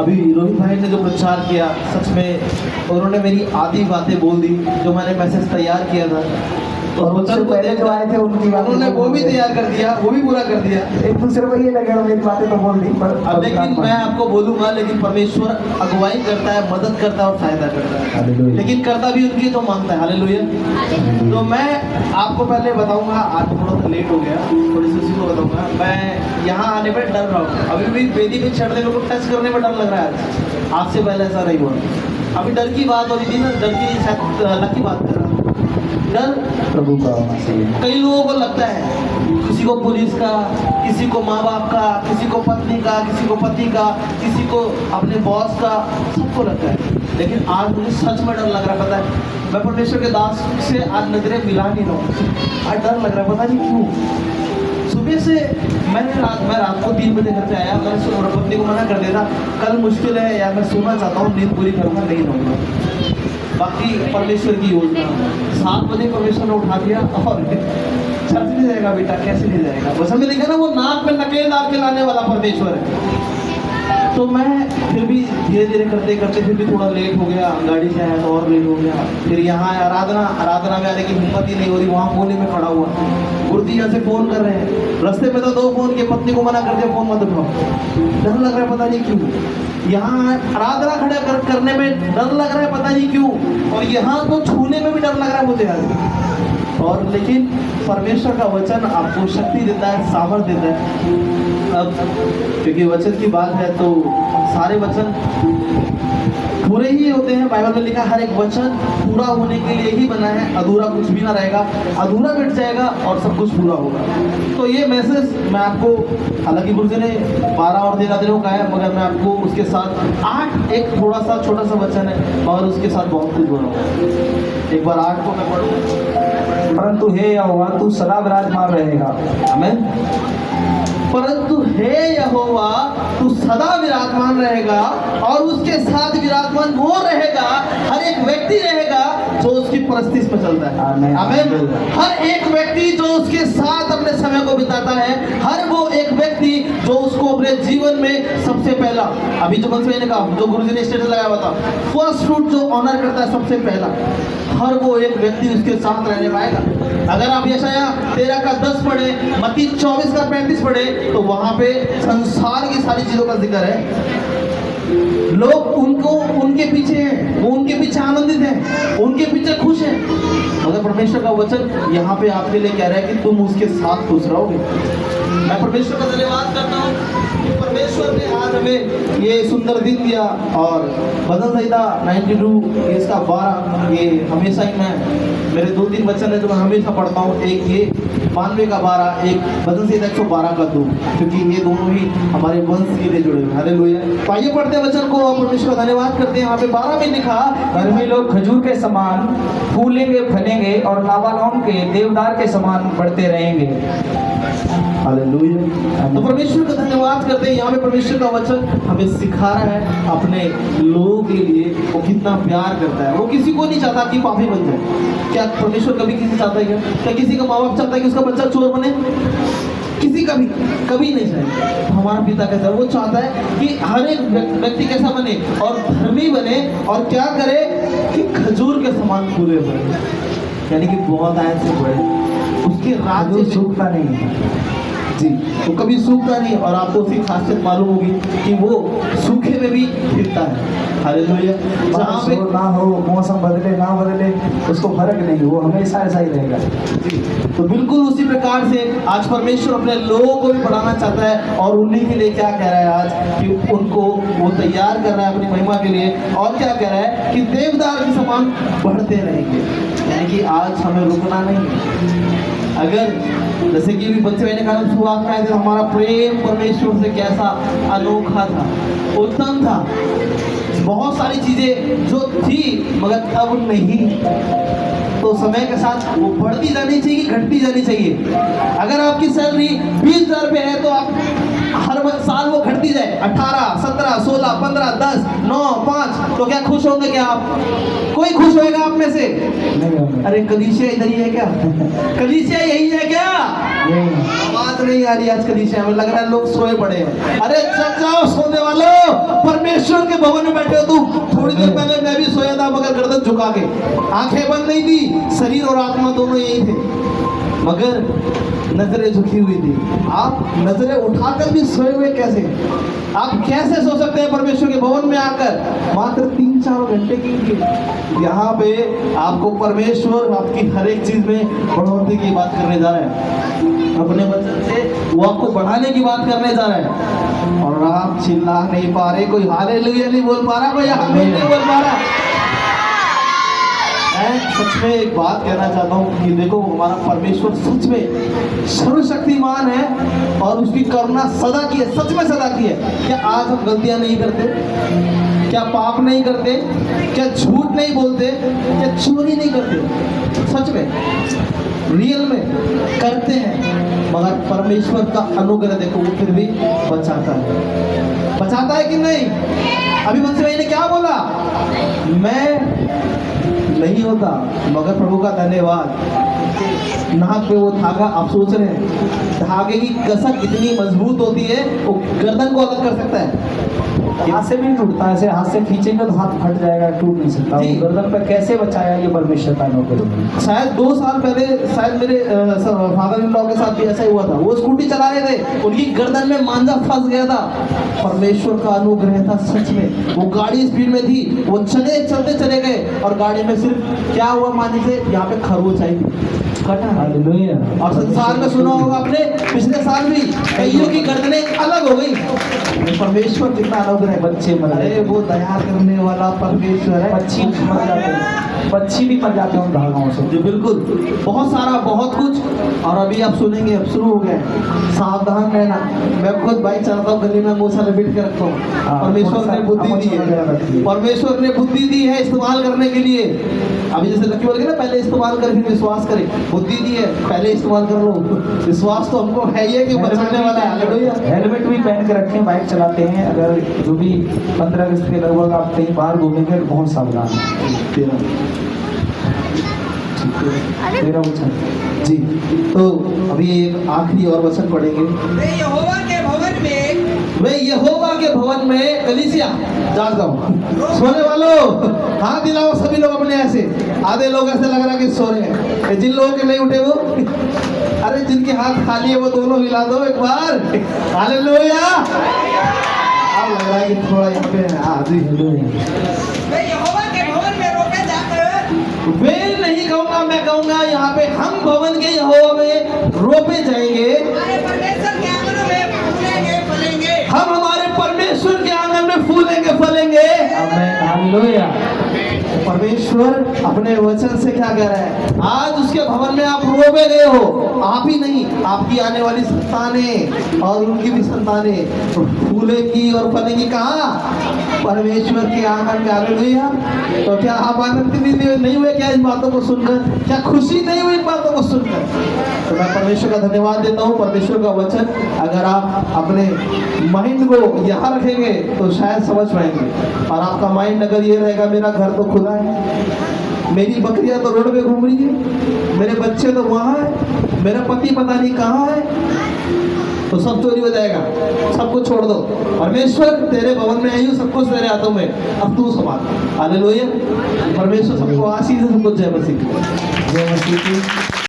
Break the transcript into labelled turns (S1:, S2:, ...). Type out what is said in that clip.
S1: अभी रोहित भाई ने जो प्रचार किया, सच में उन्होंने मेरी आधी बातें बोल दी जो मैंने मैसेज तैयार किया था। तो
S2: और उससे पहले जो आए थे उनकी बातें
S1: उन्होंने वो भी तैयार कर दिया, वो भी पूरा कर दिया।
S2: एक दूसरे को ये लगेगा मेरी बातें तो बोल दी, पर
S1: अब लेकिन मैं आपको बोलूंगा, लेकिन परमेश्वर अगुवाई करता है, मदद करता है और सहायता करता है,
S2: हालेलुया।
S1: लेकिन करता भी उनकी तो मांगता है। हालेलुया। तो मैं आपको पहले बताऊंगा, आज थोड़ा सा लेट हो गया, थोड़ी सी उसी को बताऊंगा। मैं यहाँ आने पर डर रहा हूँ, अभी भी वेदी पे चढ़ने में, टच करने में डर लग रहा है। आज से पहले ऐसा नहीं हुआ। अभी डर की बात हो रही थी ना, डर की शायद अल्लाह की बात कर रहा हूँ। डर
S2: प्रभु का होना चाहिए।
S1: कई लोगों को लगता है, किसी को पुलिस का, किसी को माँ बाप का, किसी को पत्नी का, किसी को पति का, किसी को अपने बॉस का, सबको लगता है। लेकिन आज मुझे सच में डर लग रहा है। पता है, मैं परमेश्वर के दास से आज नजरें मिला नहीं रहा हूँ। आज डर लग रहा है, पता नहीं क्यों। सुबह से मैं रात को 3 बजे घर पे आया। मैंने पत्नी को मना कर दिया था, कल मुश्किल है यार, मैं सोना चाहता हूँ, नींद पूरी करूँगा, नहीं रहूँगा। बाकी परमेश्वर की योजना। 7 बजे परमेश्वर ने उठा दिया और चर्च नहीं जाएगा बेटा, कैसे नहीं जाएगा। बस हमें देखा ना, वो नाक में नकेल डाल के लाने वाला परमेश्वर है। तो मैं फिर भी धीरे धीरे करते करते फिर भी थोड़ा लेट हो गया, गाड़ी से आया तो और लेट हो गया। फिर यहाँ आराधना में आने की हिम्मत ही नहीं हो रही, वहाँ कोने में खड़ा हुआ। गुरुजी यहाँ से फ़ोन कर रहे हैं, रास्ते में तो 2 फ़ोन के, पत्नी को मना कर दिया, फ़ोन मत उठाओ। डर लग रहा है, पता नहीं क्यों। यहाँ आराधना खड़ा करने में डर लग रहा है, पता नहीं क्यों। और यहाँ तो छूने में भी डर लग रहा है मुझे आज। और लेकिन परमेश्वर का वचन आपको शक्ति देता है, सामर्थ्य देता है। अब क्योंकि वचन की बात है तो सारे वचन पूरे ही होते हैं। बाइबल में लिखा, हर एक वचन पूरा होने के लिए ही बना है, अधूरा कुछ भी ना रहेगा। अधूरा मिट जाएगा और सब कुछ पूरा होगा। तो ये मैसेज मैं आपको, हालांकि गुरुजी ने 12 और 13 दिनों का है, मगर मैं आपको उसके साथ 8 एक थोड़ा सा छोटा सा वचन है और उसके साथ बहुत कुछ बोल रहा हूँ। एक बार 8 को मैं पढ़ूँ।
S2: परंतु हे यहोवा तू सदा विराजमान रहेगा।
S1: आमीन। परंतु हे यहोवा तू सदा विराजमान रहेगा, और उसके साथ विराजमान वो रहेगा, हर एक व्यक्ति रहेगा जो उसकी परिस्थिति में चलता है।
S2: आमीन।
S1: आमीन। हर एक व्यक्ति जो उसके साथ अपने समय को बिताता है, हर वो एक व्यक्ति जो उसको अपने जीवन में सबसे पहला, अभी जो बंस ने कहा, जो गुरुजी ने स्टेटस लगाया हुआ था, फर्स्ट फ्रूट जो ऑनर करता है सबसे पहला, हर वो एक व्यक्ति उसके साथ रहने पाएगा। अगर आप यशाया 13 का 10 पढ़े, मत्ती 24 का 35 पढ़े, तो वहां पे संसार की सारी चीजों का जिक्र है। लोग उनके पीछे हैं, वो उनके पीछे आनंदित हैं, उनके पीछे खुश हैं। मगर परमेश्वर का वचन यहाँ पे आपके लिए कह रहा है कि तुम उसके साथ खुश रहोगे। मैं परमेश्वर का धन्यवाद करता हूँ कि परमेश्वर ने आज हमें ये सुंदर दिन दिया। और भजन संहिता 92 इसका 12, ये हमेशा ही मेरे 2-3 वचन है जो मैं हमेशा पढ़ता हूँ। एक ये 92 का 12, एक भजन संहिता 112 का 2, क्योंकि ये दोनों ही हमारे वंश के लिए जुड़े हुए। हालेलुया। तो आइए पढ़ते हैं वचन को, परमेश्वर का धन्यवाद करते हैं। यहाँ पे 12 में लिखा,
S2: धर्मी लोग खजूर के समान फूलेंगे, फलेंगे और लाबानोन के देवदार के समान बढ़ते रहेंगे।
S1: हालेलुया। तो परमेश्वर का धन्यवाद करते हैं। यहाँ पे परमेश्वर का वचन हमें सिखा रहा है अपने लोगों के लिए वो कितना प्यार करता है। वो किसी को नहीं चाहता कि पापी बन जाए। क्या परमेश्वर कभी किसी चाहता है क्या किसी का माँ बाप चाहता है कि उसका बच्चा चोर बने? किसी का भी कभी नहीं चाहे। हमारा पिता कैसा है, वो चाहता है कि हर एक व्यक्ति कैसा बने और धर्मी बने, और क्या करे कि खजूर के समान फूले बने, यानी कि बहुत आयत से बढ़े, उसके राज्य
S2: सूखता नहीं है
S1: जी, वो कभी सूखता नहीं। और आपको उसकी खासियत मालूम होगी कि वो सूखे में भी खिलता है। हालेलुया। जहाँ पे
S2: ना हो, मौसम बदले ना बदले, उसको फर्क नहीं, वो हमेशा ऐसा ही रहेगा
S1: जी। तो बिल्कुल उसी प्रकार से आज परमेश्वर अपने लोगों को भी बढ़ाना चाहता है, और उन्हीं के लिए क्या कह रहा है आज कि उनको वो तैयार कर रहा है अपनी महिमा के लिए। और क्या कह रहा है कि देवदार के समान बढ़ते रहेंगे, यानी कि आज हमें रुकना नहीं है। अगर जैसे कि भी बच्चे मैंने कहा शुरुआत में आए थे, हमारा प्रेम परमेश्वर से कैसा अनोखा था, उत्तम था। बहुत सारी चीजें जो थी मगर तब नहीं, तो समय के साथ वो बढ़ती जानी चाहिए, घटती जानी चाहिए। अगर आपकी सैलरी 20,000 रुपये है तो आप हर साल वो घटती जाए 18, 17, 16, 15, 10, 9, 5, तो क्या खुश होंगे क्या आप? कोई खुश होएगा आप में से?
S2: नहीं।
S1: अरे कलीसिया इधर ही है क्या? कलीसिया यही है क्या? आवाज नहीं आ रही आज कलीसिया में, लग रहा है लोग सोए पड़े हैं। अरे जग जाओ सोने वालों, परमेश्वर परमेश्वर के भवन में बैठे हो तुम। थोड़ी देर पहले मैं भी सोया था मगर गर्दन झुका के, आंखें बंद नहीं थी, शरीर और आत्मा दोनों यही थे, मगर नजरें झुकी हुई थी। आप नजरें उठाकर भी सोए हुए कैसे? आप कैसे सो सकते हैं परमेश्वर के भवन में आकर? मात्र 3-4 घंटे के लिए यहाँ पे आपको परमेश्वर आपकी हर एक चीज में बढ़ोतरी की बात करने जा रहा है। अपने वचन से वो आपको बढ़ाने की बात करने जा रहा है, और आप चिल्ला नहीं पा रहे, कोई हालेलुया नहीं बोल पा रहा, कोई आमीन नहीं बोल पा रहा। मैं सच में एक बात कहना चाहता हूँ कि देखो, हमारा परमेश्वर सच में सर्वशक्तिमान है और उसकी करुणा सदा की है, सच में सदा की है। क्या आज हम गलतियां नहीं करते? क्या पाप नहीं करते? क्या झूठ नहीं बोलते? क्या चोरी नहीं करते? सच में रियल में करते हैं, मगर परमेश्वर का अनुग्रह देखो, वो फिर भी बचाता है कि नहीं? अभी मुझसे भाई ने क्या बोला? मैं नहीं होता, मगर प्रभु का धन्यवाद, नाक पे वो धागा, आप सोच रहे हैं धागे की कसक इतनी मजबूत होती है, वो गर्दन को अलग कर सकता है।
S2: हाथ से भी नहीं टूटता, ऐसे हाथ से खींचेंगे तो हाथ फट जाएगा, टूट नहीं सकता।
S1: जी।
S2: वो गर्दन पर कैसे बचाया ये परमेश्वर का अनुग्रह।
S1: शायद 2 साल पहले शायद मेरे फादर इन लॉ के साथ भी ऐसा ही हुआ था। वो स्कूटी चला रहे थे, उनकी गर्दन में मांझा फंस गया था। परमेश्वर का अनुग्रह था सच में। वो गाड़ी स्पीड में थी, वो चलते चले गए, और गाड़ी में सिर्फ क्या हुआ, मांझे से यहाँ पे खरोच आई, कटा।
S2: हालेलुया।
S1: और संसार में सुना होगा आपने, पिछले साल भी कईयों की गर्दनें अलग हो गई। परमेश्वर कितना अनुग्रह है।
S2: बच्चे मर गए।
S1: अरे वो दया करने वाला परमेश्वर है।
S2: पक्षी मर जाते हैं, पक्षी भी मर जाते हैं उन धागों से।
S1: जी बिल्कुल, बहुत सारा, बहुत कुछ। और अभी आप सुनेंगे, अब शुरू हो गया है, सावधान रहना। मैं खुद बाइक चलाता हूँ, गली में मूसा लपेट के रखता हूँ। परमेश्वर ने बुद्धि दी है, परमेश्वर ने बुद्धि दी है इस्तेमाल करने के लिए। अभी जैसे लकी बोल के ना, पहले इस्तेमाल कर फिर विश्वास करें, बुद्धि दी है, पहले इस्तेमाल कर लो। विश्वास तो हमको है ही है कि बचाने वाला है। हालेलुया।
S2: हेलमेट भी पहन के रखें, बाइक चलाते हैं। अगर जो भी 15 अगस्त के लगभग आप कहीं बाहर घूमेंगे तो बहुत सावधान है। मेरा वचन
S1: जी, तो अभी एक आखिरी और वचन पढ़ेंगे।
S3: वे यहोवा के भवन में,
S1: मैं यहोवा के भवन में, कलीसिया जाग जाओ, सोने वालों हाथ दिलाओ सभी लोग अपने। ऐसे आधे लोग ऐसे लग रहा है कि सो रहे हैं, जिन लोगों के नहीं उठे वो, अरे जिनके हाथ खाली है वो दोनों हिला दो एक बार। हालेलुया। अब लग रहा है कि थोड़ा यहाँ पे जी
S3: वे यहोवा के भवन में रोके जाकर,
S1: वे नहीं कहूंगा, मैं कहूंगा यहाँ पे हम भवन के यहोवा में रोपे जाएंगे।
S3: हमारे परमेश्वर के आंगनों में फूलेंगे फलेंगे।
S1: हम हमारे परमेश्वर के आंगन में फूलेंगे फलेंगे।
S2: आमीन। हालेलुया।
S1: परमेश्वर अपने वचन से क्या कह रहा है? आज उसके भवन में आप रोपे गए हो, आप ही नहीं, आपकी आने वाली संतानें और उनकी भी संतानें फूलेंगी और फलेंगी। कहाँ? परमेश्वर के आंगन में। हालेलुया। तो क्या आप आनंदित नहीं हुए क्या इन बातों को सुनकर? क्या खुशी नहीं हुई इन बातों को सुनकर? तो मैं परमेश्वर का धन्यवाद देता हूँ। परमेश्वर का वचन अगर आप अपने माइंड को यहाँ रखेंगे तो शायद समझ पाएंगे। और आपका माइंड अगर ये रहेगा, मेरा घर तो खुला है, मेरी बकरियां तो रोड पे घूम रही है, मेरे बच्चे तो वहाँ है, मेरा पति पता नहीं कहाँ है, तो सब चोरी हो जाएगा। सबको छोड़ दो, परमेश्वर तेरे भवन में आई हूँ, सब कुछ तेरे हाथों में, अब तू संभाल। हालेलुया। परमेश्वर सबको आशीष, सबको जय मसीह की।
S2: जय मसीह की।